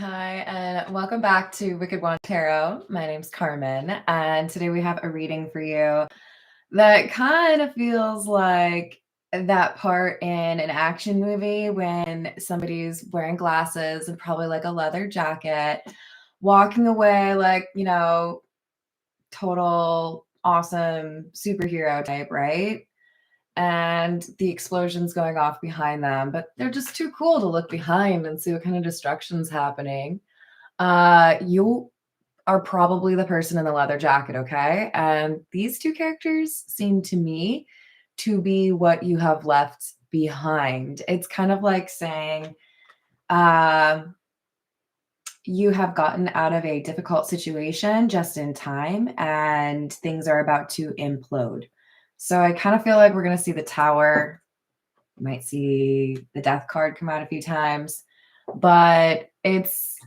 Hi, and welcome back to Wicked One Tarot. My name's Carmen, and today we have a reading for you that kind of feels like that part in an action movie when somebody's wearing glasses and probably like a leather jacket, walking away like, total awesome superhero type, right? And the explosions going off behind them, but they're just too cool to look behind and see what kind of destruction's happening. You are probably the person in the leather jacket, okay? And these two characters seem to me to be what you have left behind. It's kind of like saying, you have gotten out of a difficult situation just in time and things are about to implode. So I kind of feel like we're going to see the tower. You might see the death card come out a few times, but it's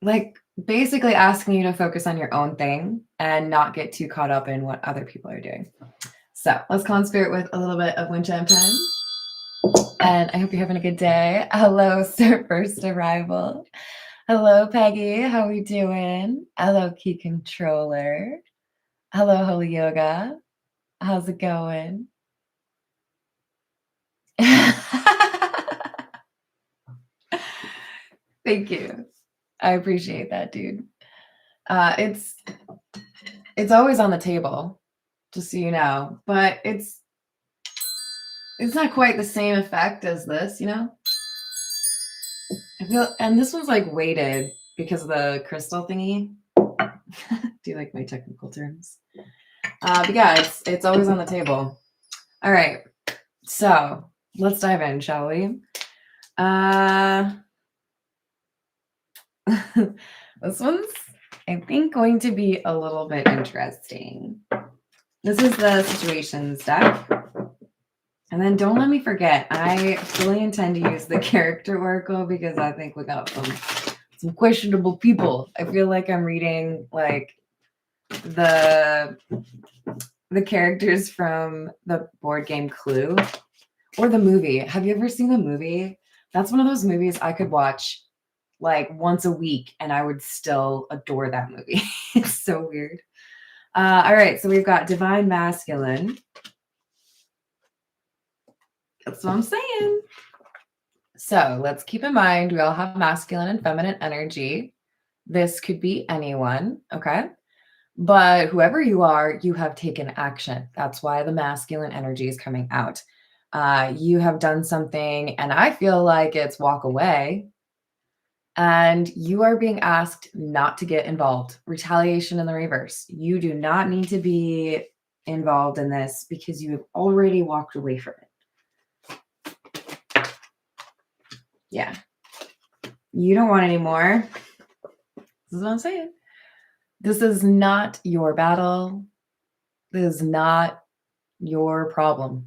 like basically asking you to focus on your own thing and not get too caught up in what other people are doing. So let's call in spirit with a little bit of wind chime time. And I hope you're having a good day. Hello, Sir First Arrival. Hello, Peggy. How are we doing? Hello, Key Controller. Hello, Holy Yoga. How's it going? Thank you. I appreciate that, dude. It's always on the table, just so you know, but it's not quite the same effect as this, you know? I feel, and this one's like weighted because of the crystal thingy. Do you like my technical terms? But yeah, it's always on the table. All right, so let's dive in, shall we? This one's, I think, going to be a little bit interesting. This is the situations deck. And then don't let me forget, I fully intend to use the character oracle because I think we got some questionable people. I feel like I'm reading like the characters from the board game Clue or the movie. Have you ever seen the movie? That's one of those movies I could watch like once a week and I would still adore that movie. It's so weird. All right, so we've got divine masculine. That's what I'm saying. So let's keep in mind we all have masculine and feminine energy. This could be anyone, okay? But whoever you are, you have taken action. That's why the masculine energy is coming out. You have done something, and I feel like it's walk away. And you are being asked not to get involved. Retaliation in the reverse. You do not need to be involved in this because you have already walked away from it. Yeah. You don't want any more. This is what I'm saying. This is not your battle. This is not your problem.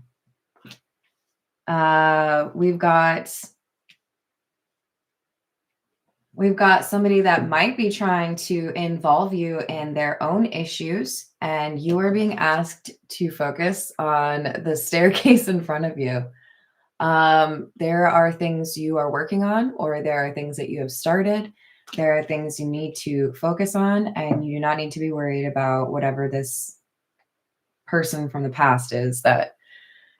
We've got somebody that might be trying to involve you in their own issues, and you are being asked to focus on the staircase in front of you. There are things you are working on, or there are things that you have started. There are things you need to focus on, and you do not need to be worried about whatever this person from the past is that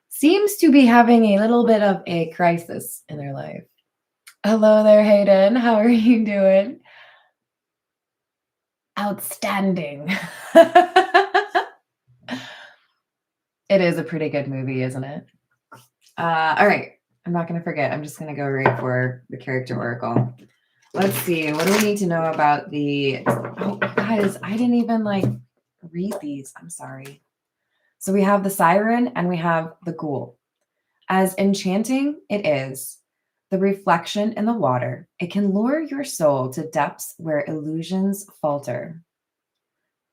seems to be having a little bit of a crisis in their life. Hello there, Hayden. How are you doing? Outstanding. It is a pretty good movie, isn't it? All right. I'm not going to forget. I'm just going to go right for the character oracle. Let's see. What do we need to know about the... Oh, guys, I didn't even read these. I'm sorry. So we have the siren and we have the ghoul. As enchanting it is, the reflection in the water, it can lure your soul to depths where illusions falter.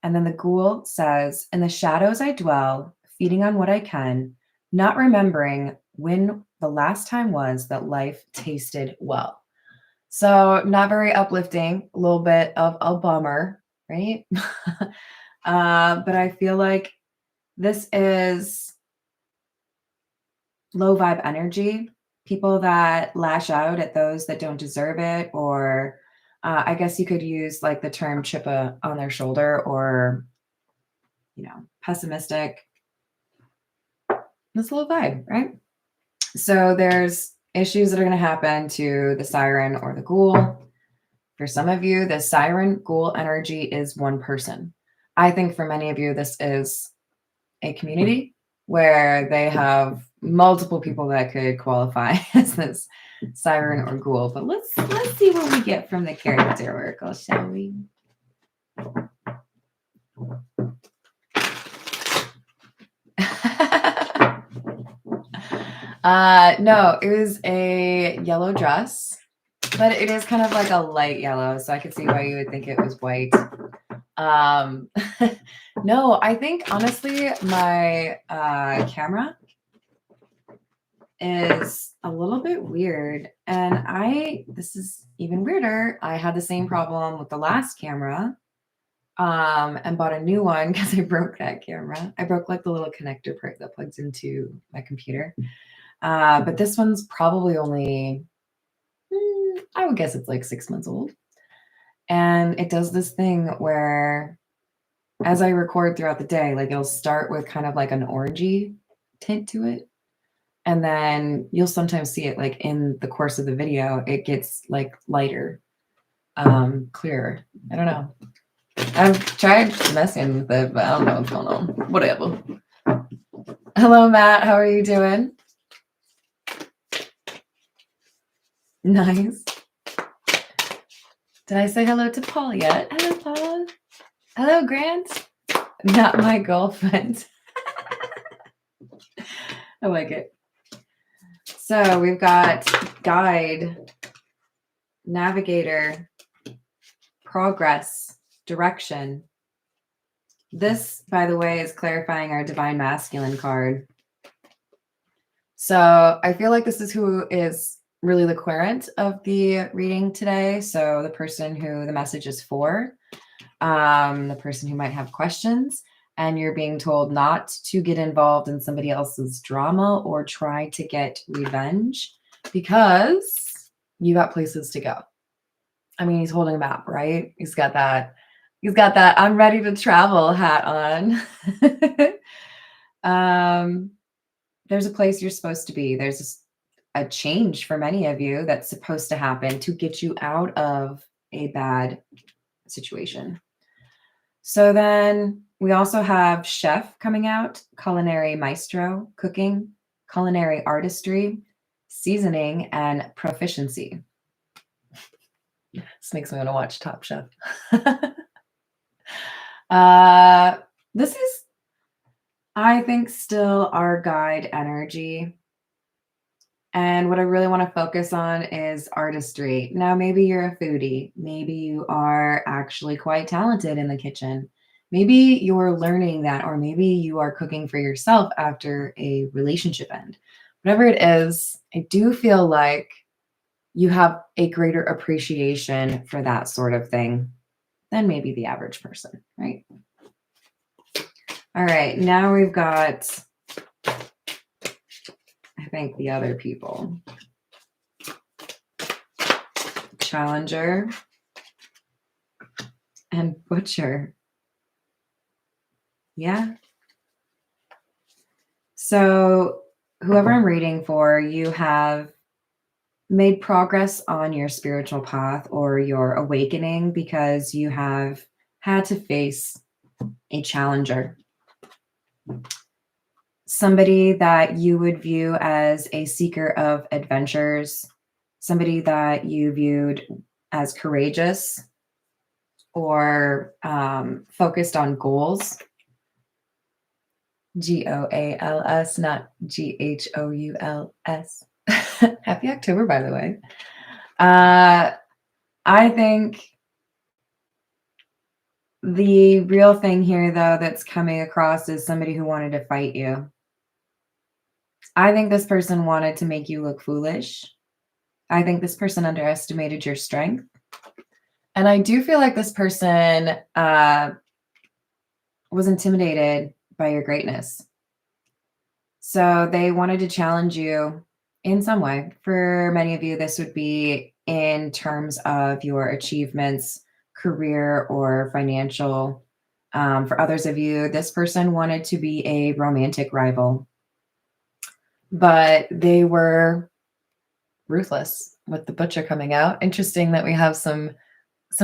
And then the ghoul says, in the shadows I dwell, feeding on what I can, not remembering when the last time was that life tasted well. So not very uplifting, a little bit of a bummer, right? But I feel like this is low vibe energy. people that lash out at those that don't deserve it, or I guess you could use like the term chip on their shoulder, or, pessimistic. This little vibe, right? So there's issues that are going to happen to the siren or the ghoul. For some of you, the siren ghoul energy is one person. I think for many of you, this is a community where they have multiple people that could qualify as this siren or ghoul. But let's see what we get from the character oracle, shall we? No, it was a yellow dress, but it is kind of like a light yellow, so I could see why you would think it was white. No, I think honestly my camera is a little bit weird, and this is even weirder. I had the same problem with the last camera, and bought a new one because I broke that camera. I broke like the little connector part that plugs into my computer. But this one's probably only, I would guess it's like 6 months old. And it does this thing where as I record throughout the day, like it'll start with kind of like an orangey tint to it. And then you'll sometimes see it like in the course of the video, it gets like lighter, clearer. I don't know. I've tried messing with it, but I don't know what's going on. Whatever. Hello, Matt. How are you doing? Nice. Did I say hello to Paul yet? Hello, Paul. Hello, Grant. Not my girlfriend. I like it. So we've got guide, navigator, progress, direction. This, by the way, is clarifying our divine masculine card. So I feel like this is who is really the querent of the reading today. So the person who the message is for, the person who might have questions, and you're being told not to get involved in somebody else's drama or try to get revenge because you got places to go. I mean, he's holding a map, right? He's got that I'm ready to travel hat on. There's a place you're supposed to be. There's a change for many of you that's supposed to happen to get you out of a bad situation. So then we also have chef coming out, culinary maestro, cooking, culinary artistry, seasoning, and proficiency. This makes me want to watch Top Chef. This is, I think, still our guide energy. And what I really want to focus on is artistry. Now, maybe you're a foodie. Maybe you are actually quite talented in the kitchen. Maybe you're learning that, or maybe you are cooking for yourself after a relationship end. Whatever it is, I do feel like you have a greater appreciation for that sort of thing than maybe the average person, right? All right, now we've got, I think, the other people. Challenger and Butcher. Yeah. So whoever I'm reading for, you have made progress on your spiritual path or your awakening because you have had to face a challenger. Somebody that you would view as a seeker of adventures, somebody that you viewed as courageous or focused on goals. Goals, notGhous. Happy October, by the way. I think the real thing here, though, that's coming across is somebody who wanted to fight you. I think this person wanted to make you look foolish. I think this person underestimated your strength. And I do feel like this person was intimidated by your greatness. So they wanted to challenge you in some way. For many of you, this would be in terms of your achievements, career, or financial. For others of you, this person wanted to be a romantic rival, but they were ruthless with the butcher coming out. Interesting that we have some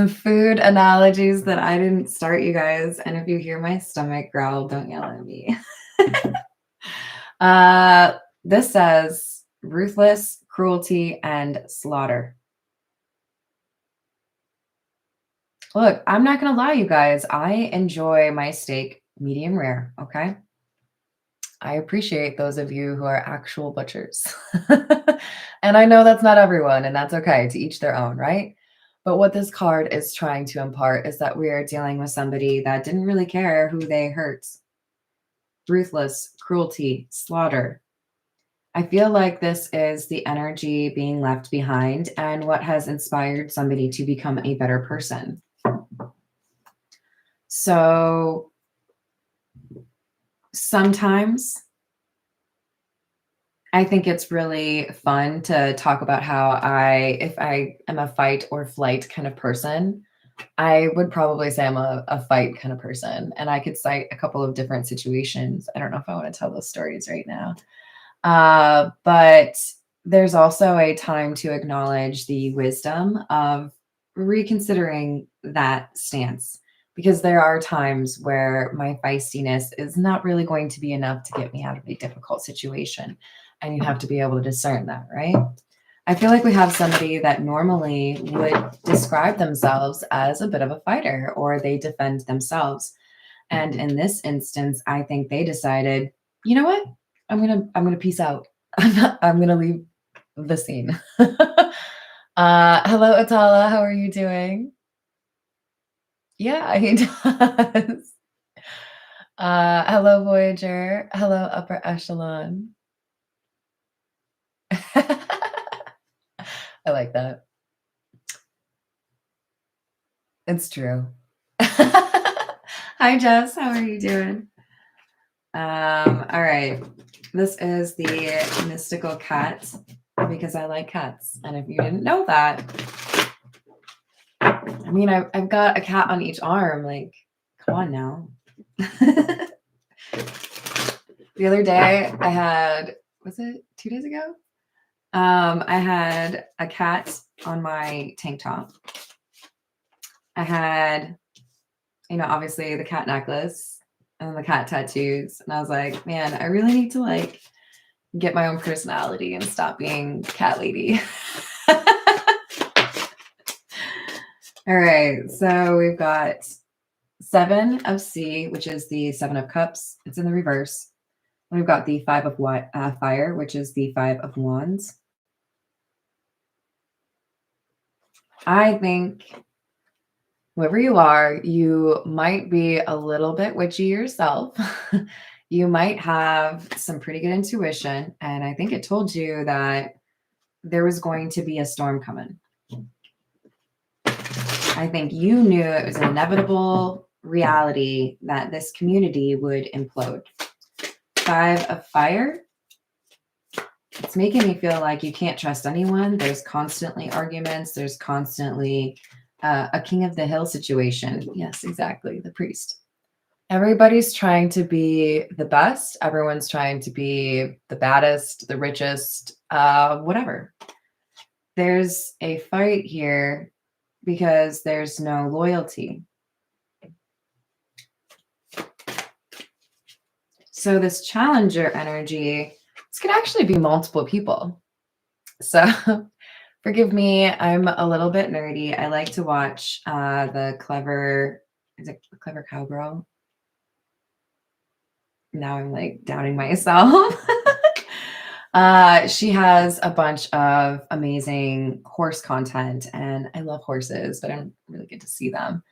food analogies that I didn't start, you guys. And if you hear my stomach growl, don't yell at me. This says ruthless, cruelty, and slaughter. Look, I'm not going to lie, you guys. I enjoy my steak medium rare, okay? I appreciate those of you who are actual butchers. And I know that's not everyone, and that's okay, to each their own, right? But what this card is trying to impart is that we are dealing with somebody that didn't really care who they hurt. Ruthless, cruelty, slaughter. I feel like this is the energy being left behind and what has inspired somebody to become a better person. So sometimes I think it's really fun to talk about how if I am a fight or flight kind of person, I would probably say I'm a fight kind of person. And I could cite a couple of different situations. I don't know if I want to tell those stories right now. But there's also a time to acknowledge the wisdom of reconsidering that stance, because there are times where my feistiness is not really going to be enough to get me out of a difficult situation. And you have to be able to discern that, right? I feel like we have somebody that normally would describe themselves as a bit of a fighter, or they defend themselves. And in this instance, I think they decided, you know what? I'm gonna peace out. I'm gonna leave the scene. Hello, Atala. How are you doing? Yeah, he does. Hello, Voyager. Hello, Upper Echelon. I like that. It's true. Hi, Jess. How are you doing? All right. This is the mystical cat because I like cats. And if you didn't know that, I mean, I've got a cat on each arm. Like, come on now. The other day I had, was it 2 days ago? I had a cat on my tank top. I had, obviously the cat necklace and the cat tattoos. And I was like, man, I really need to like get my own personality and stop being cat lady. All right. So we've got 7 of C, which is the 7 of Cups. It's in the reverse. We've got the 5 of Fire, which is the 5 of Wands. I think whoever you are, you might be a little bit witchy yourself. You might have some pretty good intuition. And I think it told you that there was going to be a storm coming. I think you knew it was an inevitable reality that this community would implode. 5 of Fire. It's making me feel like you can't trust anyone. There's constantly arguments. There's constantly a king of the hill situation. Yes, exactly. The priest. Everybody's trying to be the best. Everyone's trying to be the baddest, the richest, whatever. There's a fight here because there's no loyalty. So this challenger energy, this could actually be multiple people. So forgive me, I'm a little bit nerdy. I like to watch the Clever Cowgirl? Now I'm like doubting myself. She has a bunch of amazing horse content, and I love horses, but I don't really get to see them.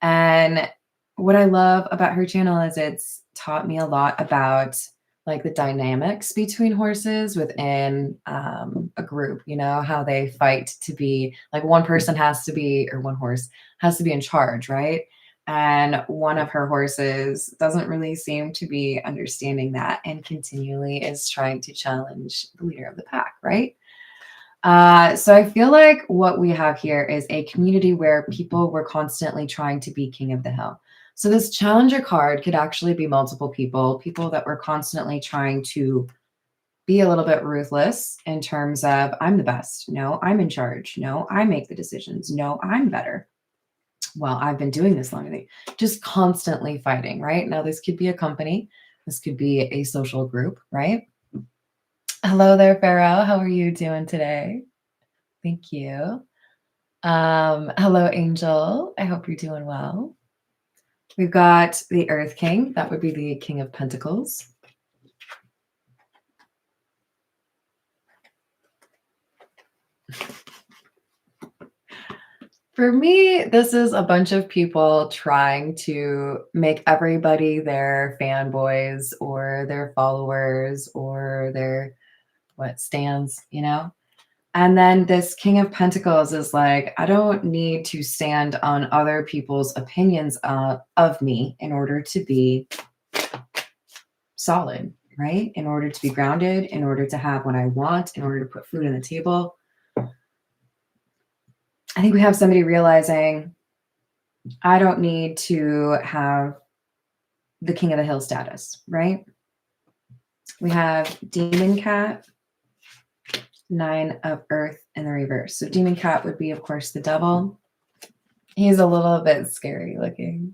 And what I love about her channel is it's taught me a lot about like the dynamics between horses within a group, how they fight to be like one person has to be, or one horse has to be in charge, right? And one of her horses doesn't really seem to be understanding that and continually is trying to challenge the leader of the pack, right? So I feel like what we have here is a community where people were constantly trying to be king of the hill. So this challenger card could actually be multiple people, people that were constantly trying to be a little bit ruthless in terms of I'm the best. No, I'm in charge. No, I make the decisions. No, I'm better. Well, I've been doing this longer. Just constantly fighting, right? Now, this could be a company. This could be a social group, right? Hello there, Pharaoh. How are you doing today? Thank you. Hello, Angel. I hope you're doing well. We've got the Earth King. That would be the King of Pentacles. For me, this is a bunch of people trying to make everybody their fanboys or their followers or their stands, you know? And then this King of Pentacles is like, I don't need to stand on other people's opinions of me in order to be solid, right? In order to be grounded, in order to have what I want, in order to put food on the table. I think we have somebody realizing I don't need to have the King of the Hill status, right? We have Demon Cat, 9 of Earth in the reverse. So Demon Cat would be, of course, the devil. He's a little bit scary looking.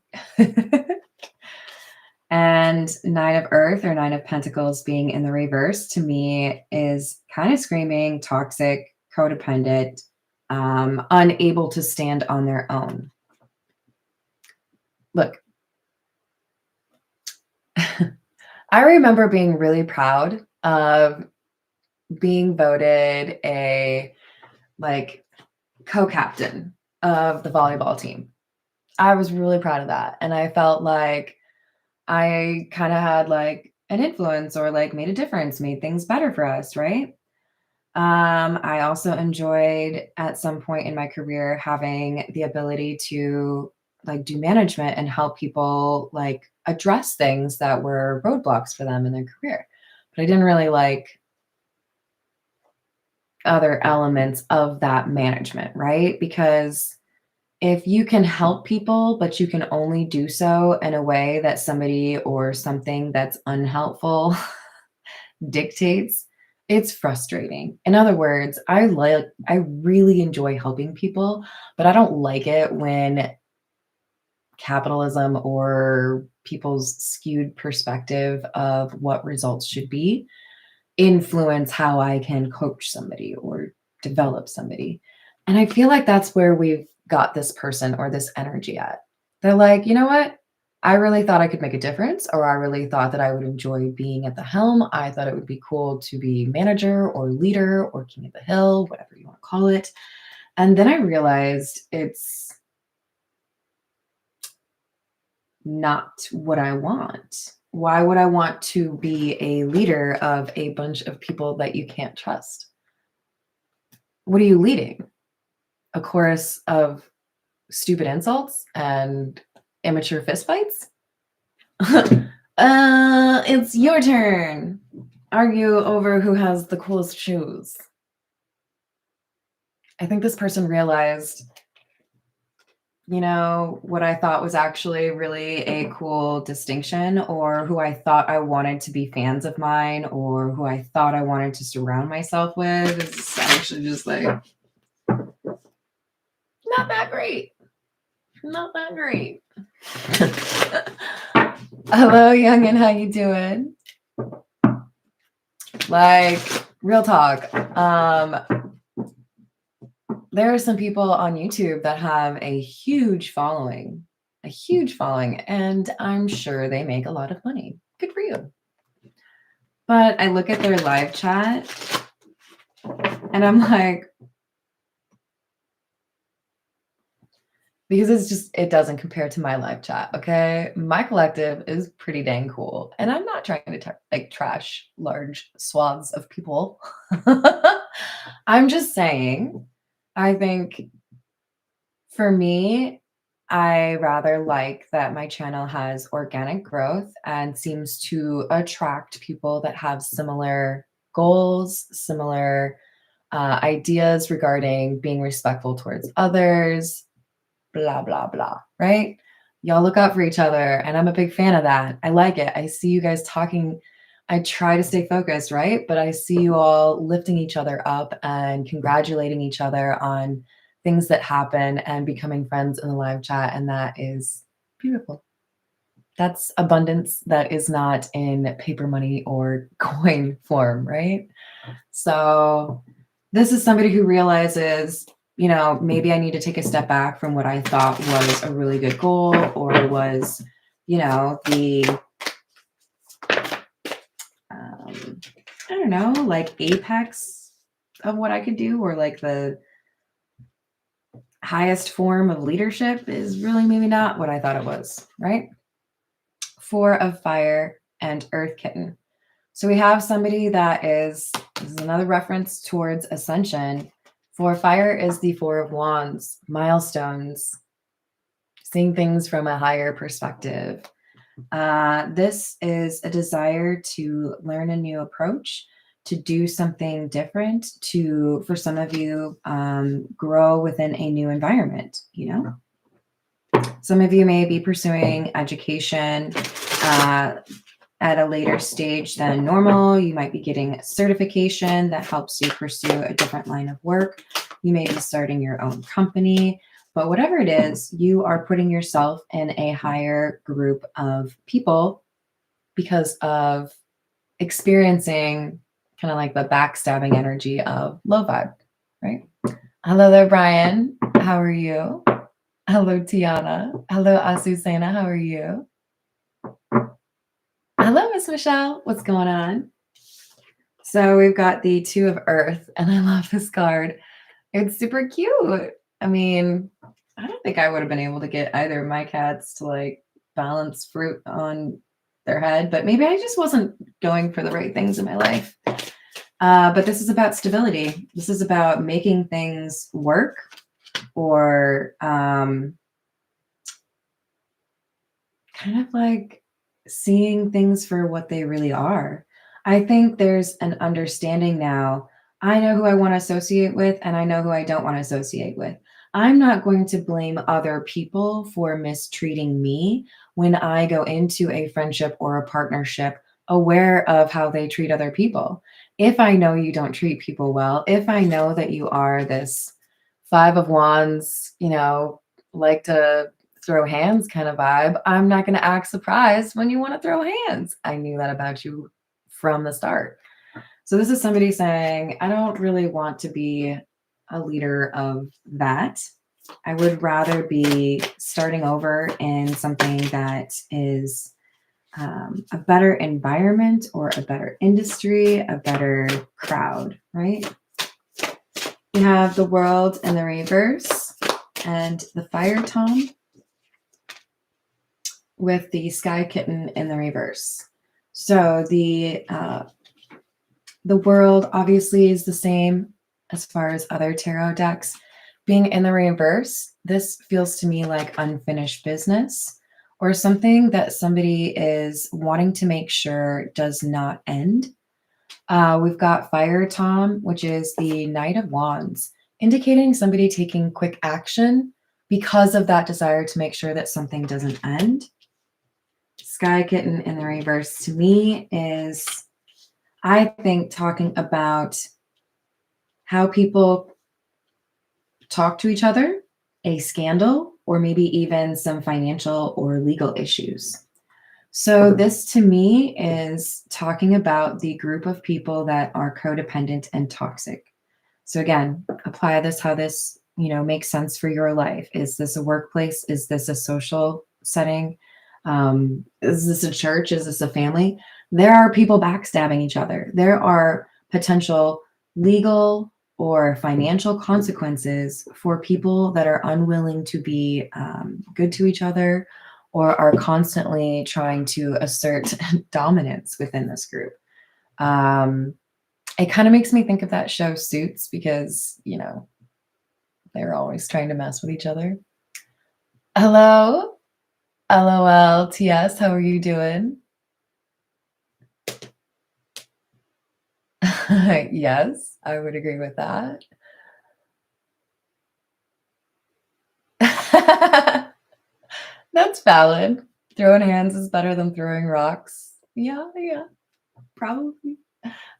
And 9 of Earth or 9 of Pentacles being in the reverse to me is kind of screaming, toxic, codependent, unable to stand on their own. Look, I remember being really proud of being voted a co-captain of the volleyball team. I was really proud of that. And I felt like I kind of had an influence or made a difference, made things better for us, right? I also enjoyed at some point in my career having the ability to do management and help people address things that were roadblocks for them in their career. But I didn't really like other elements of that management, right? Because if you can help people, but you can only do so in a way that somebody or something that's unhelpful dictates, it's frustrating. In other words, I really enjoy helping people, but I don't like it when capitalism or people's skewed perspective of what results should be influence how I can coach somebody or develop somebody. And I feel like that's where we've got this person or this energy at. They're like, you know what? I really thought I could make a difference, or I really thought that I would enjoy being at the helm. I thought it would be cool to be manager or leader or king of the hill, whatever you want to call it. And then I realized it's not what I want. Why would I want to be a leader of a bunch of people that you can't trust? What are you leading? A chorus of stupid insults and immature fistfights? It's your turn. Argue over who has the coolest shoes. I think this person realized, what I thought was actually really a cool distinction, or who I thought I wanted to be fans of mine, or who I thought I wanted to surround myself with is actually just not that great. Not that great. Hello, youngin', how you doing? Real talk. There are some people on YouTube that have a huge following, and I'm sure they make a lot of money. Good for you. But I look at their live chat and I'm like, because it doesn't compare to my live chat, okay? My collective is pretty dang cool. And I'm not trying to trash large swaths of people. I'm just saying, I think for me, I rather like that my channel has organic growth and seems to attract people that have similar goals, similar ideas regarding being respectful towards others, blah, blah, blah, right? Y'all look out for each other, and I'm a big fan of that. I like it. I see you guys talking. I try to stay focused, right? But I see you all lifting each other up and congratulating each other on things that happen and becoming friends in the live chat. And that is beautiful. That's abundance that is not in paper money or coin form, right? So this is somebody who realizes, you know, maybe I need to take a step back from what I thought was a really good goal or was, you know, the, I don't know, like apex of what I could do, or like the highest form of leadership is really maybe not what I thought it was, right? 4 of fire and earth kitten. So we have somebody that is, this is another reference towards ascension. 4 fire is the 4 of wands, milestones, seeing things from a higher perspective. This is a desire to learn a new approach, to do something different, to, for some of you, grow within a new environment, you know? Some of you may be pursuing education at a later stage than normal. You might be getting a certification that helps you pursue a different line of work. You may be starting your own company, but whatever it is, you are putting yourself in a higher group of people because of experiencing kind of like the backstabbing energy of low vibe, right? Hello there, Brian. How are you? Hello, Tiana. Hello, Asusena. How are you? Hello, Miss Michelle. What's going on? So we've got the 2 of earth, and I love this card. It's super cute. I mean, I don't think I would have been able to get either of my cats to like balance fruit on their head, but maybe I just wasn't going for the right things in my life. But this is about stability. This is about making things work, or kind of like seeing things for what they really are. I think there's an understanding now. I know who I want to associate with, and I know who I don't want to associate with. I'm not going to blame other people for mistreating me when I go into a friendship or a partnership aware of how they treat other people. If I know you don't treat people well, if I know that you are this 5 of wands, you know, like to throw hands kind of vibe, I'm not going to act surprised when you want to throw hands. I knew that about you from the start. So this is somebody saying, I don't really want to be a leader of that. I would rather be starting over in something that is a better environment or a better industry, a better crowd, right? We have the world in the reverse and the fire tome with the sky kitten in the reverse. So the world obviously is the same as far as other tarot decks. Being in the reverse, this feels to me like unfinished business or something that somebody is wanting to make sure does not end. We've got Fire Tom, which is the Knight of Wands, indicating somebody taking quick action because of that desire to make sure that something doesn't end. Sky Kitten in the reverse to me is, I think, talking about how people talk to each other, a scandal, or maybe even some financial or legal issues. So this to me is talking about the group of people that are codependent and toxic. So again, apply this how this, you know, makes sense for your life. Is this a workplace? Is this a social setting? Is this a church? Is this a family? There are people backstabbing each other. There are potential legal or financial consequences for people that are unwilling to be good to each other or are constantly trying to assert dominance within this group. It kind of makes me think of that show Suits because, you know, they're always trying to mess with each other. Hello? LOL, TS, how are you doing? Yes, I would agree with that. That's valid. Throwing hands is better than throwing rocks. Yeah, yeah, probably.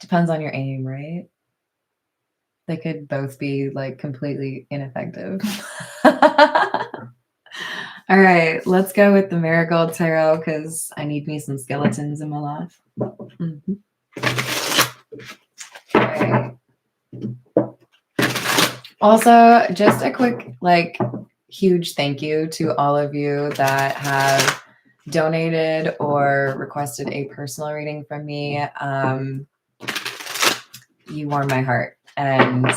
Depends on your aim, right? They could both be like completely ineffective. All right, let's go with the Marigold Tarot because I need me some skeletons in my life. Mhm. All right. Also, just a quick, like, huge thank you to all of you that have donated or requested a personal reading from me. You warm my heart, and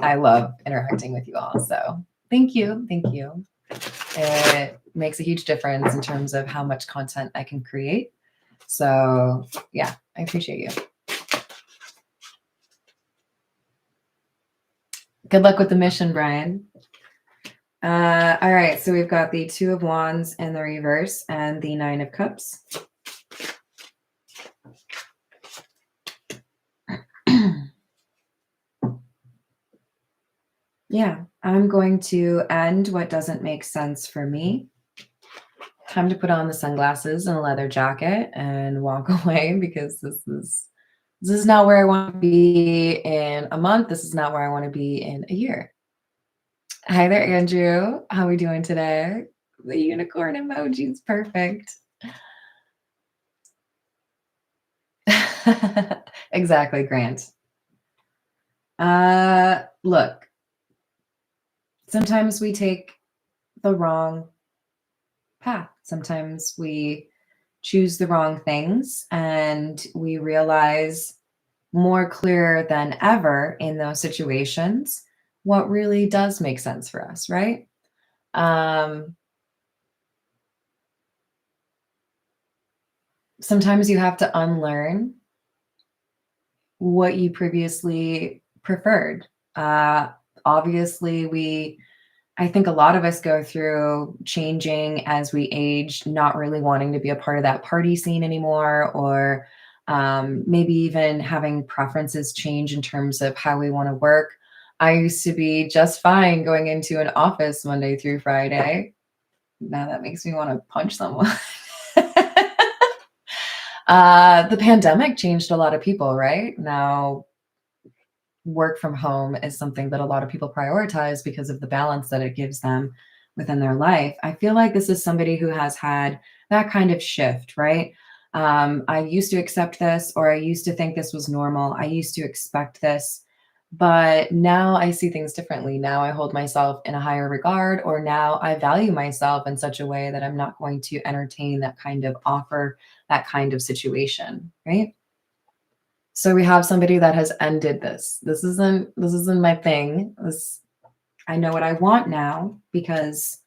I love interacting with you all. So, thank you. Thank you. It makes a huge difference in terms of how much content I can create. So, yeah, I appreciate you. Good luck with the mission, Brian. All right, so we've got the Two of Wands in the reverse and the Nine of Cups. Yeah, I'm going to end what doesn't make sense for me. Time to put on the sunglasses and a leather jacket and walk away because this is not where I want to be in a month. This is not where I want to be in a year. Hi there, Andrew. How are we doing today? The unicorn emoji is perfect. Exactly, Grant. Look, sometimes we take the wrong path. Sometimes we choose the wrong things and we realize more clear than ever in those situations what really does make sense for us, right? Sometimes you have to unlearn what you previously preferred. Obviously, I think a lot of us go through changing as we age, not really wanting to be a part of that party scene anymore, or maybe even having preferences change in terms of how we want to work. I used to be just fine going into an office Monday through Friday. Now that makes me want to punch someone. The pandemic changed a lot of people, right? Now, work from home is something that a lot of people prioritize because of the balance that it gives them within their life. I feel like this is somebody who has had that kind of shift, right? I used to accept this, or I used to think this was normal. I used to expect this, but now I see things differently. Now I hold myself in a higher regard, or now I value myself in such a way that I'm not going to entertain that kind of offer, that kind of situation, right? So we have somebody that has ended this. This isn't my thing. I know what I want now because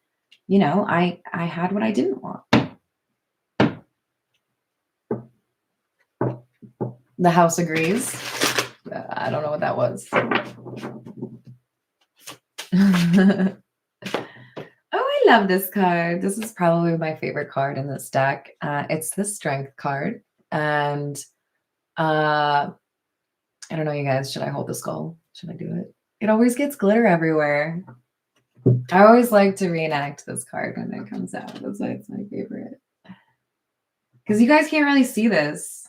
I had what I didn't want. The house agrees. I don't know what that was. Oh, I love this card. This is probably my favorite card in this deck. It's the Strength card. And I don't know, you guys, should I hold the skull? Should I do it? It always gets glitter everywhere. I always like to reenact this card when it comes out. That's why it's my favorite. Because you guys can't really see this,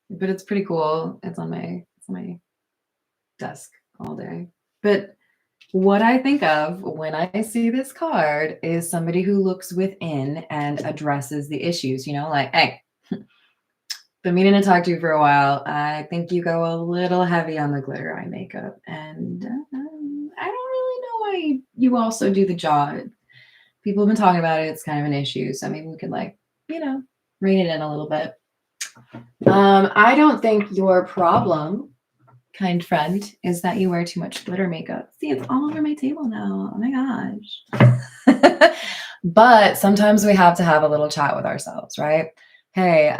but it's pretty cool. It's on my desk all day. But what I think of when I see this card is somebody who looks within and addresses the issues, like, hey, been meaning to talk to you for a while. I think you go a little heavy on the glitter eye makeup, and I don't really know why you also do the jaw. People have been talking about it. It's kind of an issue, so maybe we could rein it in a little bit. I don't think your problem, kind friend, is that you wear too much glitter makeup. See, it's all over my table now. Oh my gosh. But sometimes we have to have a little chat with ourselves, right? Hey,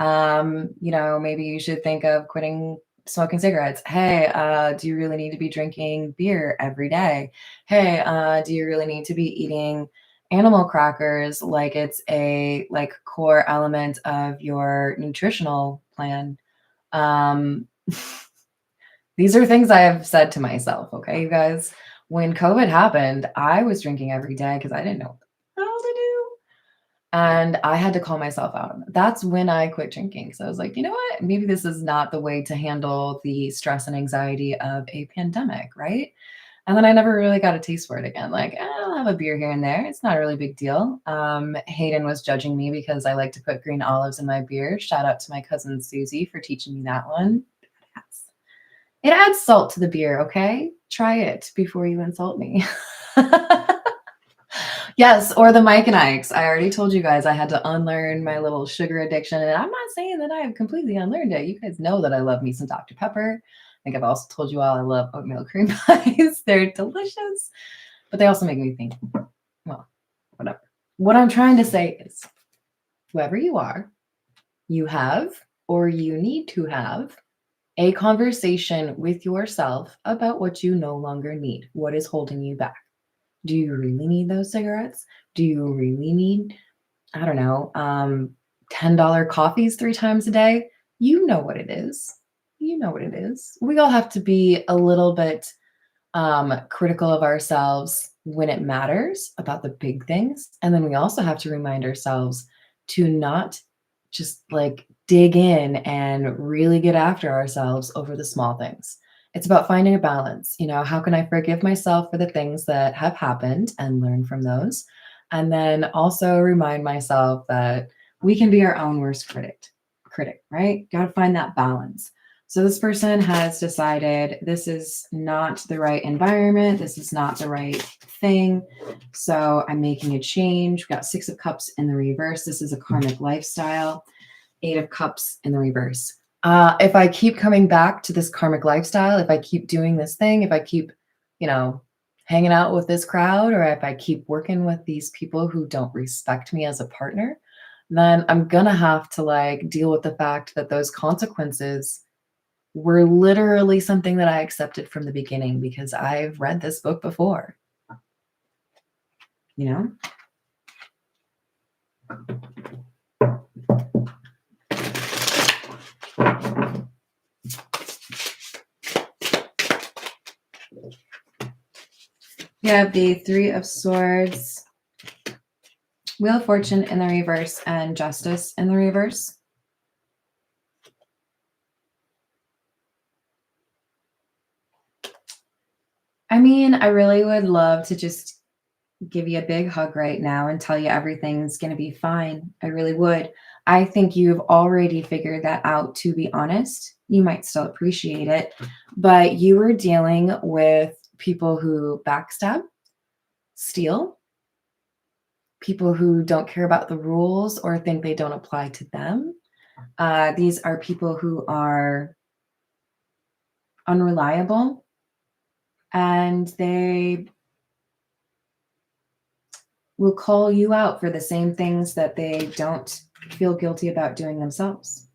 maybe you should think of quitting smoking cigarettes. Hey, do you really need to be drinking beer every day? Hey, do you really need to be eating animal crackers like it's a like core element of your nutritional plan. Um, these are things I have said to myself, okay, you guys? When COVID happened, I was drinking every day because I didn't know what the hell to do. And I had to call myself out on it. That's when I quit drinking. So I was like, you know what? Maybe this is not the way to handle the stress and anxiety of a pandemic, right? And then I never really got a taste for it again. Like, I'll have a beer here and there. It's not a really big deal. Hayden was judging me because I like to put green olives in my beer. Shout out to my cousin Susie for teaching me that one. It adds salt to the beer, okay? Try it before you insult me. Yes, or the Mike and Ike's. I already told you guys I had to unlearn my little sugar addiction, and I'm not saying that I have completely unlearned it. You guys know that I love me some Dr. Pepper. I think I've also told you all I love oatmeal cream pies. They're delicious, but they also make me think, well, whatever. What I'm trying to say is, whoever you are, you have or you need to have a conversation with yourself about what you no longer need, what is holding you back. Do you really need those cigarettes? Do you really need, I don't know, $10 coffees 3 times a day? You know what it is. You know what it is. We all have to be a little bit critical of ourselves when it matters about the big things. And then we also have to remind ourselves to not just like dig in and really get after ourselves over the small things. It's about finding a balance. You know, how can I forgive myself for the things that have happened and learn from those? And then also remind myself that we can be our own worst critic, right? Got to find that balance. So this person has decided this is not the right environment. This is not the right thing. So I'm making a change. We've got 6 of Cups in the reverse. This is a karmic lifestyle. 8 of Cups in the reverse. If I keep coming back to this karmic lifestyle, if I keep doing this thing, if I keep, hanging out with this crowd, or if I keep working with these people who don't respect me as a partner, then I'm gonna have to like deal with the fact that those consequences were literally something that I accepted from the beginning because I've read this book before. You know? You have the 3 of Swords, Wheel of Fortune in the reverse, and Justice in the reverse. I mean, I really would love to just give you a big hug right now and tell you everything's going to be fine. I really would. I think you've already figured that out, to be honest. You might still appreciate it, but you were dealing with people who backstab, steal, people who don't care about the rules or think they don't apply to them. These are people who are unreliable, and they will call you out for the same things that they don't feel guilty about doing themselves.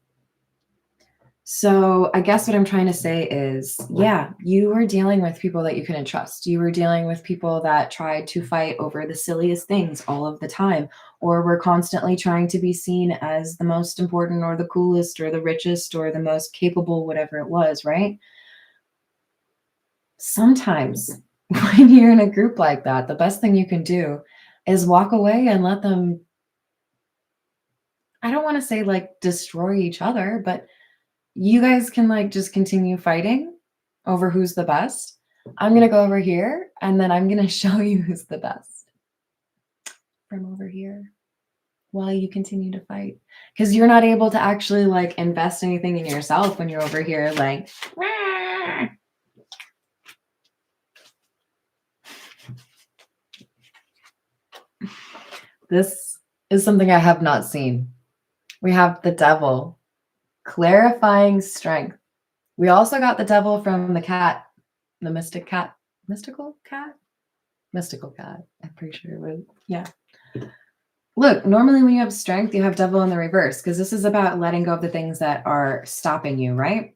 So I guess what I'm trying to say is, yeah, you were dealing with people that you couldn't trust. You were dealing with people that tried to fight over the silliest things all of the time, or were constantly trying to be seen as the most important or the coolest or the richest or the most capable, whatever it was, right? Sometimes when you're in a group like that, the best thing you can do is walk away and let them, I don't want to say like destroy each other, but you guys can like just continue fighting over who's the best. I'm going to go over here and then I'm going to show you who's the best from over here while you continue to fight. Because you're not able to actually like invest anything in yourself when you're over here like, Wah! This is something I have not seen. We have the Devil, clarifying strength. We also got the Devil from the cat, the mystical cat. I'm pretty sure it was, yeah. Look, normally when you have strength, you have Devil in the reverse, because this is about letting go of the things that are stopping you, right?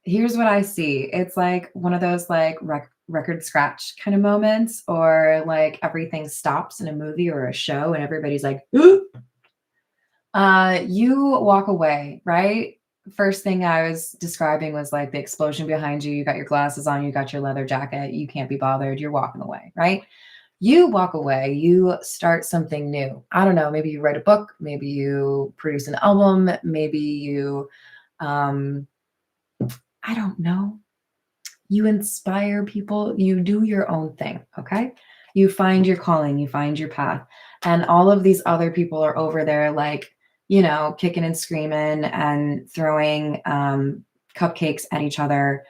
Here's what I see. It's like one of those like record scratch kind of moments, or like everything stops in a movie or a show and everybody's like, "Ooh," you walk away, right? First thing I was describing was like the explosion behind you. You got your glasses on, you got your leather jacket, you can't be bothered, you're walking away, right? You walk away, you start something new. I don't know, maybe you write a book, maybe you produce an album, maybe you, um, I don't know, you inspire people, you do your own thing, okay? You find your calling, you find your path. And all of these other people are over there, like, kicking and screaming and throwing cupcakes at each other.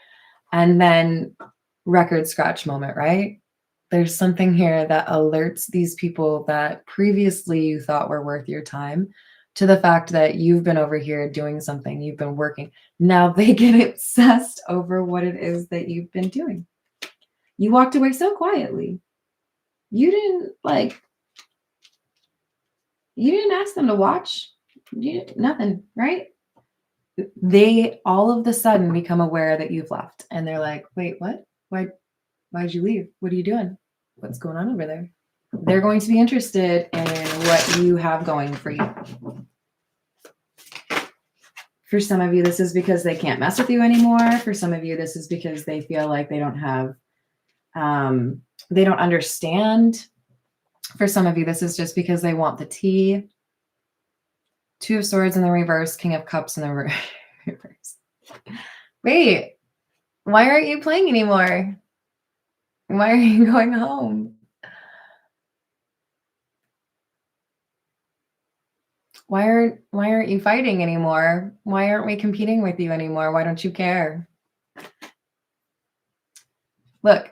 And then record scratch moment, right? There's something here that alerts these people that previously you thought were worth your time to the fact that you've been over here doing something, you've been working. Now they get obsessed over what it is that you've been doing. You walked away so quietly. You didn't ask them to watch. Nothing, right? They all of the sudden become aware that you've left and they're like, wait, what? Why'd you leave? What are you doing? What's going on over there? They're going to be interested in what you have going for you. For some of you, this is because they can't mess with you anymore. For some of you, this is because they feel like they don't have, they don't understand. For some of you, this is just because they want the tea. Two of Swords in the reverse, King of Cups in the reverse. Wait, why aren't you playing anymore? Why are you going home? Why aren't you fighting anymore? Why aren't we competing with you anymore? Why don't you care? Look,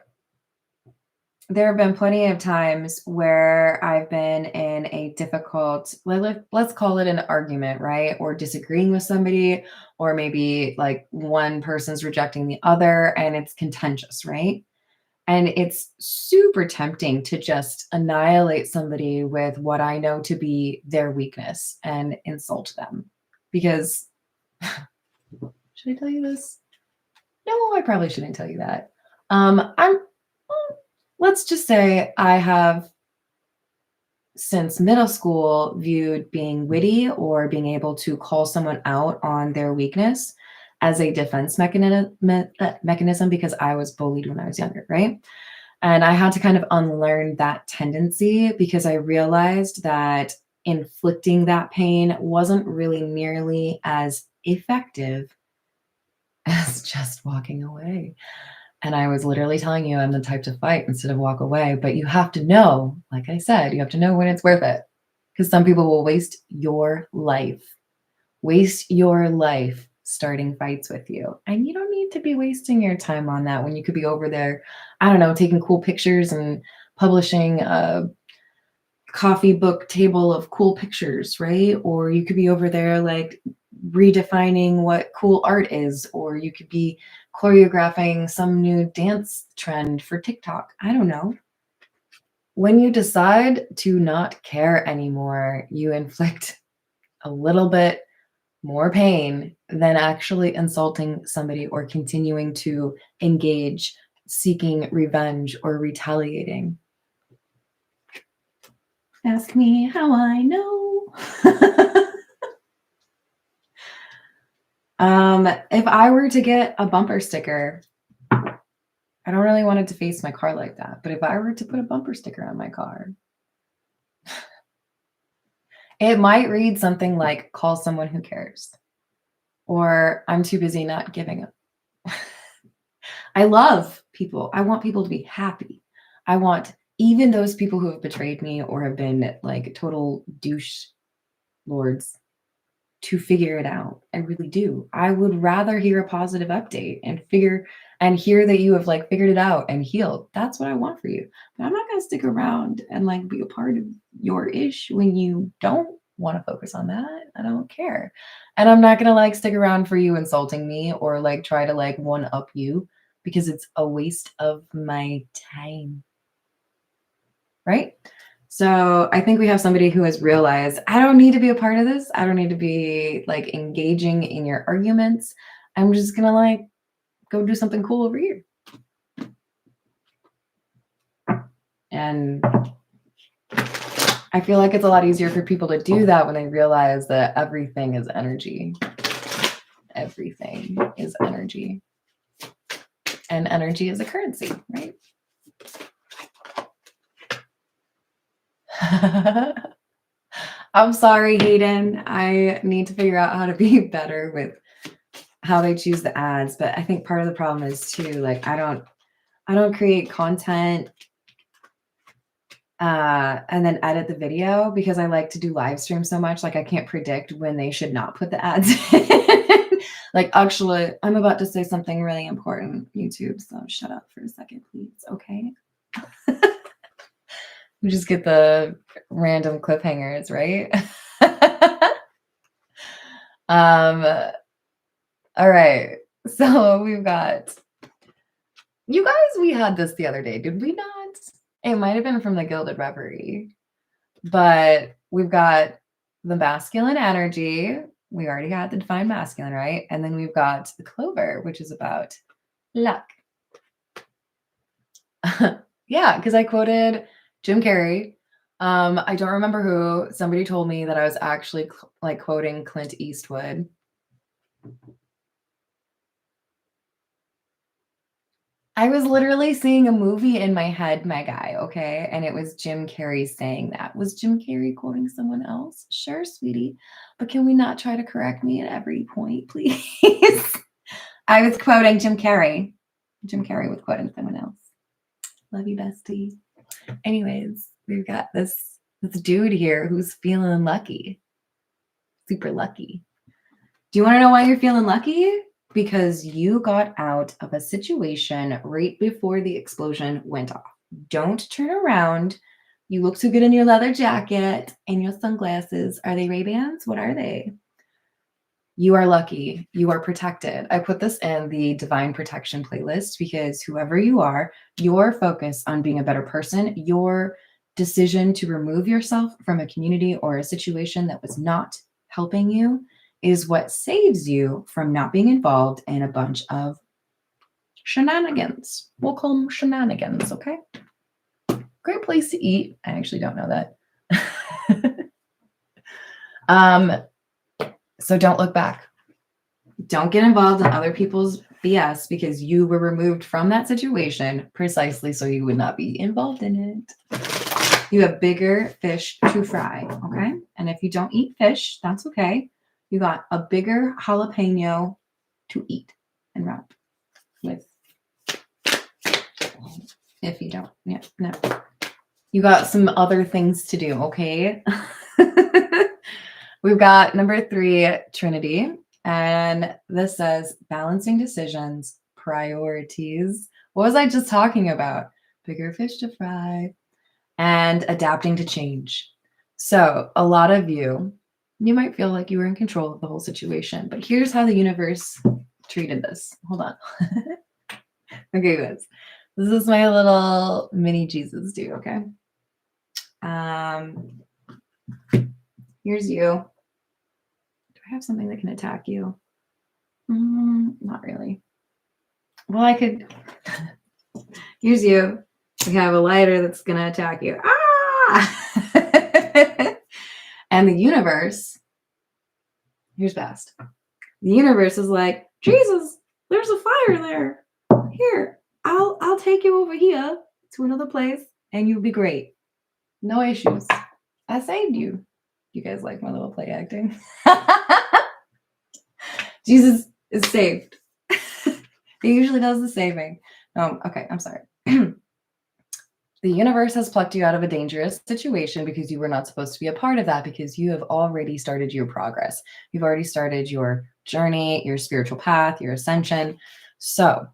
there have been plenty of times where I've been in a difficult, let's call it an argument, right? Or disagreeing with somebody, or maybe like one person's rejecting the other and it's contentious, right? And it's super tempting to just annihilate somebody with what I know to be their weakness and insult them. Because, should I tell you this? No, I probably shouldn't tell you that. Let's just say I have since middle school viewed being witty or being able to call someone out on their weakness as a defense mechanism because I was bullied when I was younger, right? And I had to kind of unlearn that tendency because I realized that inflicting that pain wasn't really nearly as effective as just walking away. And I was literally telling you I'm the type to fight instead of walk away. But you have to know, like I said, you have to know when it's worth it. Because some people will waste your life starting fights with you. And you don't need to be wasting your time on that when you could be over there, I don't know, taking cool pictures and publishing a coffee book table of cool pictures, right? Or you could be over there like redefining what cool art is, or you could be choreographing some new dance trend for TikTok. I don't know. When you decide to not care anymore, you inflict a little bit more pain than actually insulting somebody or continuing to engage, seeking revenge or retaliating. Ask me how I know. If I were to get a bumper sticker, I don't really want it to face my car like that, but if I were to put a bumper sticker on my car, it might read something like, call someone who cares, or I'm too busy not giving up. I love people. I want people to be happy. I want even those people who have betrayed me or have been like total douche lords to figure it out. I really do. I would rather hear a positive update and hear that you have like figured it out and healed. That's what I want for you. But I'm not going to stick around and like be a part of your ish when you don't want to focus on that. I don't care. And I'm not going to like stick around for you insulting me or like try to like one up you because it's a waste of my time. Right? So I think we have somebody who has realized, I don't need to be a part of this. I don't need to be like engaging in your arguments. I'm just going to like go do something cool over here. And I feel like it's a lot easier for people to do that when they realize that everything is energy. Everything is energy. And energy is a currency, right? I'm sorry, Hayden. I need to figure out how to be better with how they choose the ads. But I think part of the problem is too, like, I don't create content and then edit the video because I like to do live stream so much. Like I can't predict when they should not put the ads in. Like, actually, I'm about to say something really important, YouTube. So shut up for a second, please. Okay. We just get the random cliffhangers, right? All right. So we've got, you guys, we had this the other day, did we not? It might have been from the Gilded Reverie, but we've got the masculine energy. We already had the divine masculine, right? And then we've got the clover, which is about luck. Yeah, because I quoted Jim Carrey. I don't remember who. Somebody told me that I was actually like quoting Clint Eastwood. I was literally seeing a movie in my head, my guy, okay? And it was Jim Carrey saying that. Was Jim Carrey quoting someone else? Sure, sweetie. But can we not try to correct me at every point, please? I was quoting Jim Carrey. Jim Carrey was quoting someone else. Love you, bestie. Anyways, we've got this dude here who's feeling lucky. Super lucky. Do you want to know why you're feeling lucky? Because you got out of a situation right before the explosion went off. Don't turn around. You look so good in your leather jacket and your sunglasses. Are they Ray-Bans? What are they? You are lucky. You are protected. I put this in the Divine Protection playlist because whoever you are, your focus on being a better person, your decision to remove yourself from a community or a situation that was not helping you is what saves you from not being involved in a bunch of shenanigans. We'll call them shenanigans, okay? Great place to eat. I actually don't know that. So don't look back. Don't get involved in other people's BS because you were removed from that situation precisely so you would not be involved in it. You have bigger fish to fry, okay? And if you don't eat fish, that's okay. You got a bigger jalapeno to eat and wrap with. If you don't, yeah, no. You got some other things to do, okay? We've got number 3, Trinity. And this says balancing decisions, priorities. What was I just talking about? Bigger fish to fry and adapting to change. So a lot of you might feel like you were in control of the whole situation, but here's how the universe treated this. Hold on. Okay, guys. This is my little mini Jesus do, okay? Here's you. Do I have something that can attack you? Not really. Well, I could. Here's you. We have a lighter that's going to attack you. Ah! And the universe, here's best. The universe is like, Jesus, there's a fire there. Here, I'll take you over here to another place and you'll be great. No issues. I saved you. You guys like my little play acting? Jesus is saved. He usually does the saving. Okay, I'm sorry. The universe has plucked you out of a dangerous situation because you were not supposed to be a part of that because you have already started your progress. You've already started your journey, your spiritual path, your ascension. So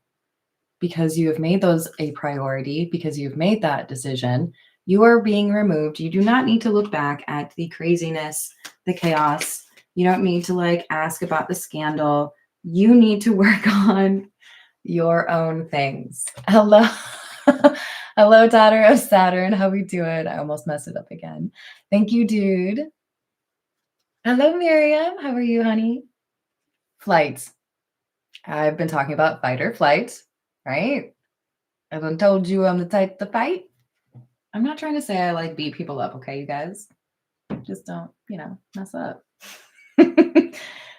because you have made those a priority, because you've made that decision, you are being removed. You do not need to look back at the craziness, the chaos. You don't need to like ask about the scandal. You need to work on your own things. Hello. Hello, daughter of Saturn. How we doing? I almost messed it up again. Thank you, dude. Hello, Miriam. How are you, honey? Flight. I've been talking about fight or flight, right? I've been told you I'm the type to fight. I'm not trying to say I like beat people up, okay, you guys? Just don't, mess up.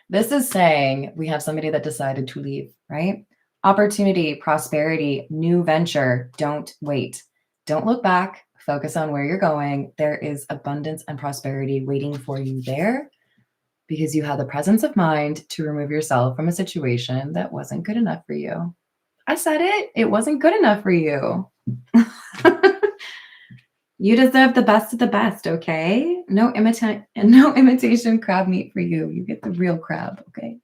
This is saying we have somebody that decided to leave, right? Opportunity, prosperity, new venture. Don't wait. Don't look back. Focus on where you're going. There is abundance and prosperity waiting for you there because you had the presence of mind to remove yourself from a situation that wasn't good enough for you. I said it. It wasn't good enough for you. You deserve the best of the best, okay? No imitation crab meat for you. You get the real crab, okay?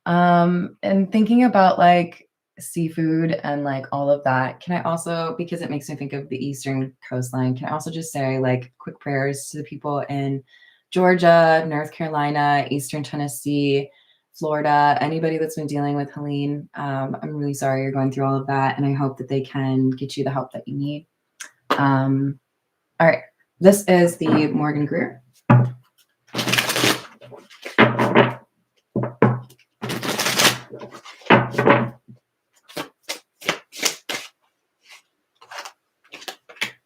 And thinking about like seafood and like all of that, can I also, because it makes me think of the eastern coastline, can I also just say like quick prayers to the people in Georgia, North Carolina, Eastern Tennessee, Florida, anybody that's been dealing with Helene. I'm really sorry you're going through all of that, and I hope that they can get you the help that you need. All right, this is the Morgan Greer.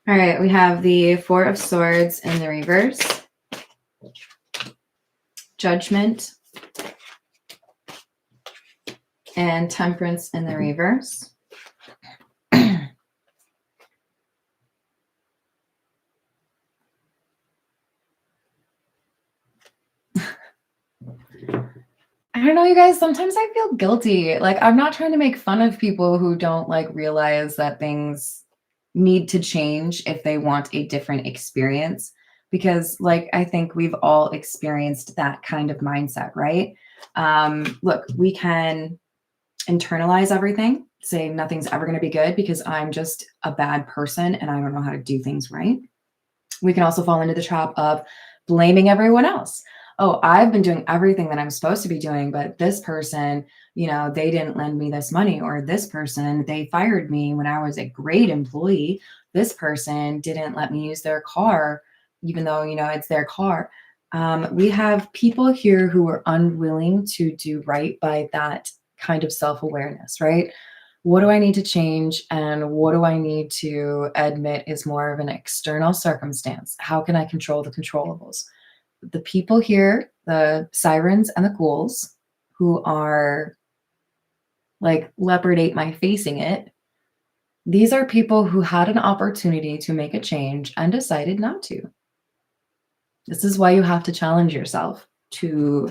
All right, we have the Four of Swords in the reverse, Judgment, and Temperance in the reverse. I don't know, you guys, sometimes I feel guilty. Like, I'm not trying to make fun of people who don't like realize that things need to change if they want a different experience. Because like, I think we've all experienced that kind of mindset, right? Look, we can internalize everything, say nothing's ever going to be good because I'm just a bad person and I don't know how to do things right. We can also fall into the trap of blaming everyone else. Oh, I've been doing everything that I'm supposed to be doing, but this person, they didn't lend me this money, or this person, they fired me when I was a great employee. This person didn't let me use their car, even though, it's their car. We have people here who are unwilling to do right by that kind of self-awareness, right? What do I need to change? And what do I need to admit is more of an external circumstance? How can I control the controllables? The people here, the sirens and the ghouls, who are like leopard ate my facing it, these are people who had an opportunity to make a change and decided not to. This is why you have to challenge yourself to...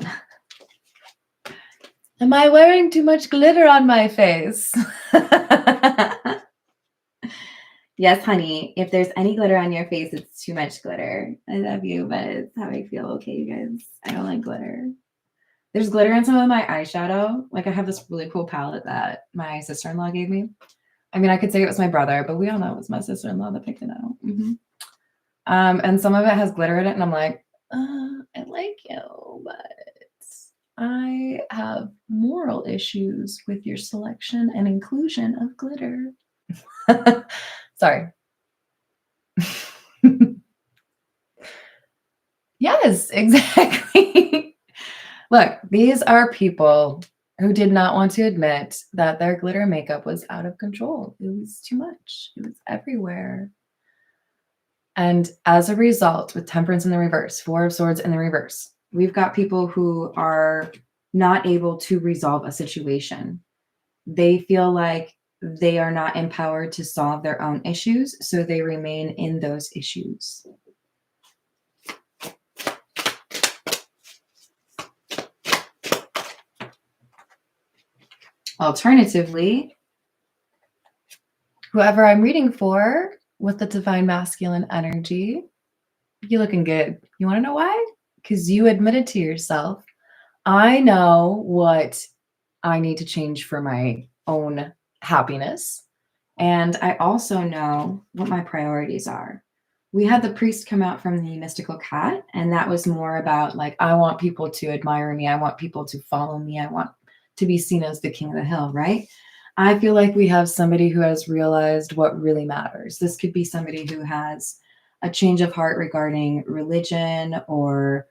Am I wearing too much glitter on my face? Yes, honey. If there's any glitter on your face, it's too much glitter. I love you, but it's how I feel. Okay, you guys. I don't like glitter. There's glitter in some of my eyeshadow. Like, I have this really cool palette that my sister-in-law gave me. I mean, I could say it was my brother, but we all know it was my sister-in-law that picked it out. And some of it has glitter in it, and I'm like, I like you, but I have moral issues with your selection and inclusion of glitter. Sorry. Yes, exactly. Look, these are people who did not want to admit that their glitter makeup was out of control. It was too much. It was everywhere. And as a result, with Temperance in the reverse, Four of Swords in the reverse, we've got people who are not able to resolve a situation. They feel like they are not empowered to solve their own issues, so they remain in those issues. Alternatively, whoever I'm reading for with the divine masculine energy, you're looking good. You want to know why? Because you admitted to yourself, I know what I need to change for my own happiness. And I also know what my priorities are. We had the priest come out from the mystical cat, and that was more about like, I want people to admire me. I want people to follow me. I want to be seen as the king of the hill, right? I feel like we have somebody who has realized what really matters. This could be somebody who has a change of heart regarding religion or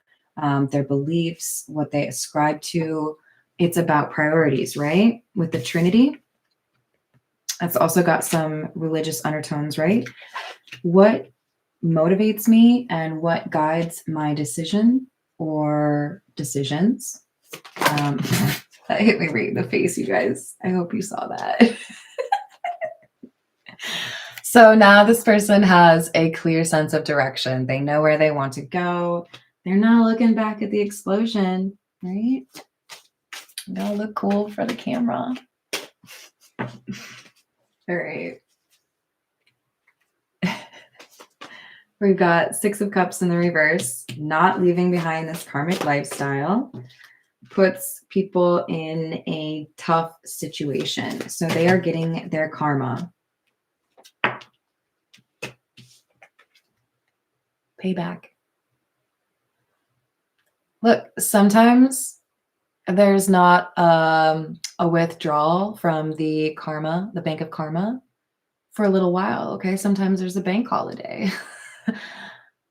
their beliefs, what they ascribe to. It's about priorities, right? With the Trinity, that's also got some religious undertones, right? What motivates me and what guides my decision or decisions? That hit me right in the face, you guys. I hope you saw that. So now this person has a clear sense of direction. They know where they want to go. They're not looking back at the explosion, right? They'll look cool for the camera. All right. We've got Six of Cups in the reverse. Not leaving behind this karmic lifestyle puts people in a tough situation. So they are getting their karma. Payback. Look, sometimes there's not a withdrawal from the karma, the bank of karma, for a little while. Okay, sometimes there's a bank holiday.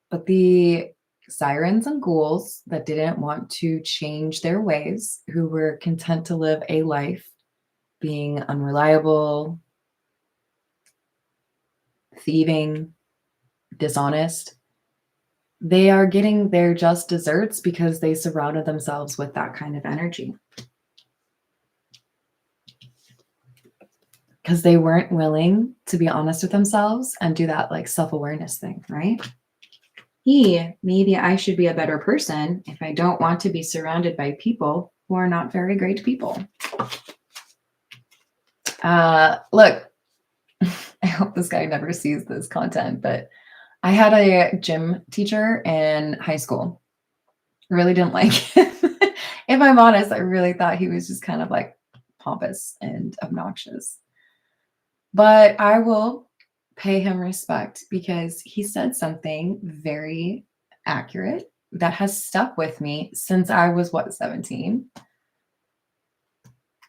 But the sirens and ghouls that didn't want to change their ways, who were content to live a life being unreliable, thieving, dishonest, they are getting their just desserts because they surrounded themselves with that kind of energy. Because they weren't willing to be honest with themselves and do that like self-awareness thing, right? Maybe I should be a better person if I don't want to be surrounded by people who are not very great people. Look, I hope this guy never sees this content, but I had a gym teacher in high school. I really didn't like him. If I'm honest, I really thought he was just kind of like pompous and obnoxious. But I will pay him respect because he said something very accurate that has stuck with me since I was, 17?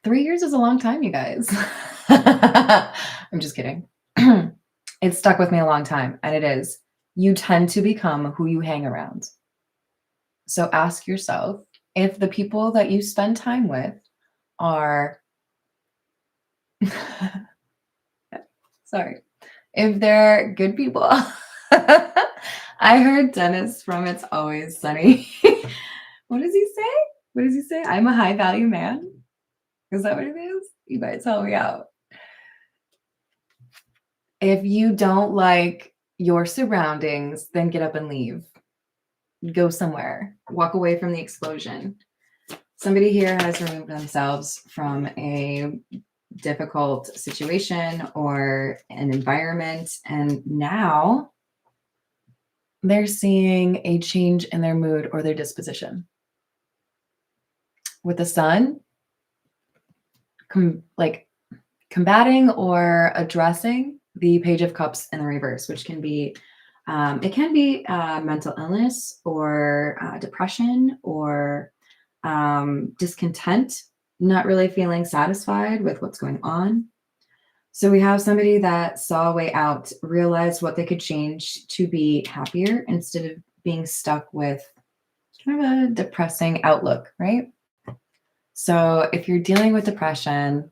3 years is a long time, you guys. I'm just kidding. It stuck with me a long time, and it is, you tend to become who you hang around. So ask yourself if the people that you spend time with are, sorry, if they're good people. I heard Dennis from It's Always Sunny. What does he say? What does he say? I'm a high value man. Is that what it is? You might tell me out. If you don't like your surroundings, then get up and leave. Go somewhere. Walk away from the explosion. Somebody here has removed themselves from a difficult situation or an environment, and now they're seeing a change in their mood or their disposition. With the sun, combating or addressing the Page of Cups in the reverse, which can be, it can be mental illness or depression or discontent, not really feeling satisfied with what's going on. So we have somebody that saw a way out, realized what they could change to be happier instead of being stuck with kind of a depressing outlook, right? So if you're dealing with depression,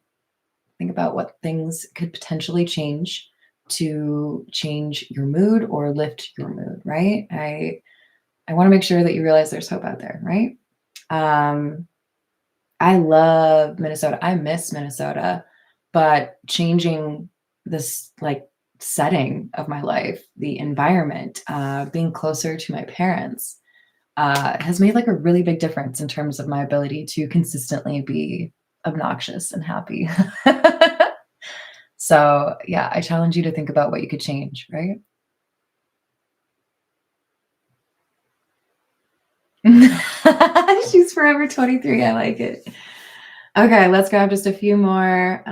think about what things could potentially change to change your mood or lift your mood, right? I want to make sure that you realize there's hope out there, right? I love Minnesota. I miss Minnesota, but changing this like setting of my life, the environment, being closer to my parents, has made like a really big difference in terms of my ability to consistently be obnoxious and happy. So yeah, I challenge you to think about what you could change, right? She's forever 23. I like it. Okay, let's grab just a few more.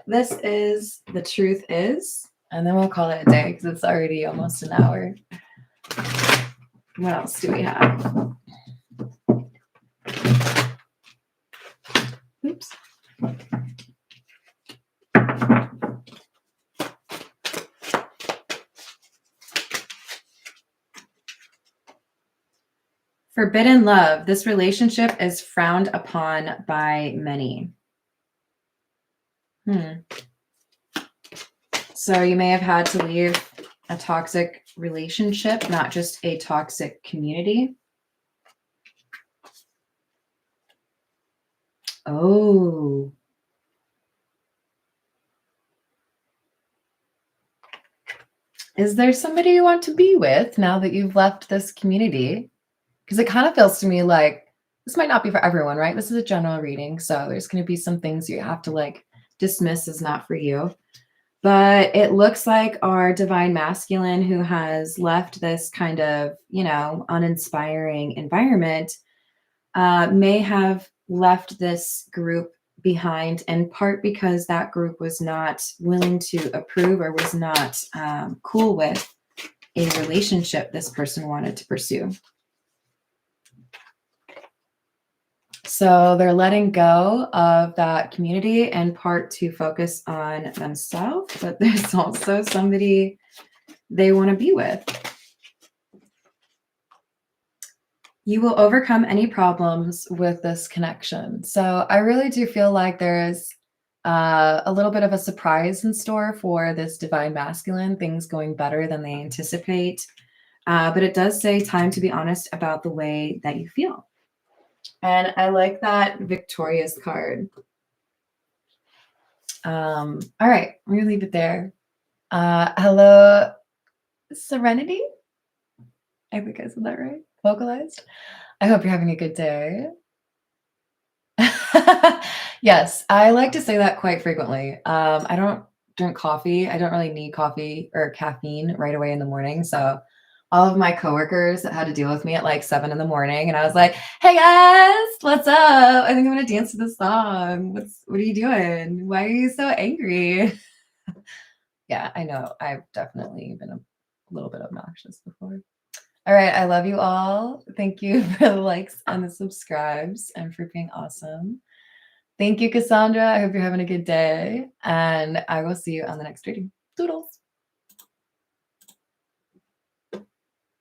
This is The Truth Is, and then we'll call it a day because it's already almost an hour. What else do we have? Oops. Forbidden love. This relationship is frowned upon by many. So you may have had to leave a toxic relationship, not just a toxic community. Oh. Is there somebody you want to be with now that you've left this community? Because it kind of feels to me like this might not be for everyone, right? This is a general reading. So there's going to be some things you have to like dismiss as not for you. But it looks like our divine masculine who has left this kind of, you know, uninspiring environment may have left this group behind in part because that group was not willing to approve or was not cool with a relationship this person wanted to pursue. So they're letting go of that community in part to focus on themselves, but there's also somebody they want to be with. You will overcome any problems with this connection. So I really do feel like there is a little bit of a surprise in store for this divine masculine, things going better than they anticipate. But it does say time to be honest about the way that you feel. And I like that victorious card. All right, we're gonna leave it there. Hello, Serenity. I think I said that right. Vocalized. I hope you're having a good day. Yes, I like to say that quite frequently. I don't drink coffee. I don't really need coffee or caffeine right away in the morning. So all of my coworkers had to deal with me at like 7 in the morning. And I was like, hey guys, what's up? I think I'm gonna dance to this song. What are you doing? Why are you so angry? Yeah, I know. I've definitely been a little bit obnoxious before. All right. I love you all. Thank you for the likes and the subscribes and for being awesome. Thank you, Cassandra. I hope you're having a good day. And I will see you on the next reading. Doodles.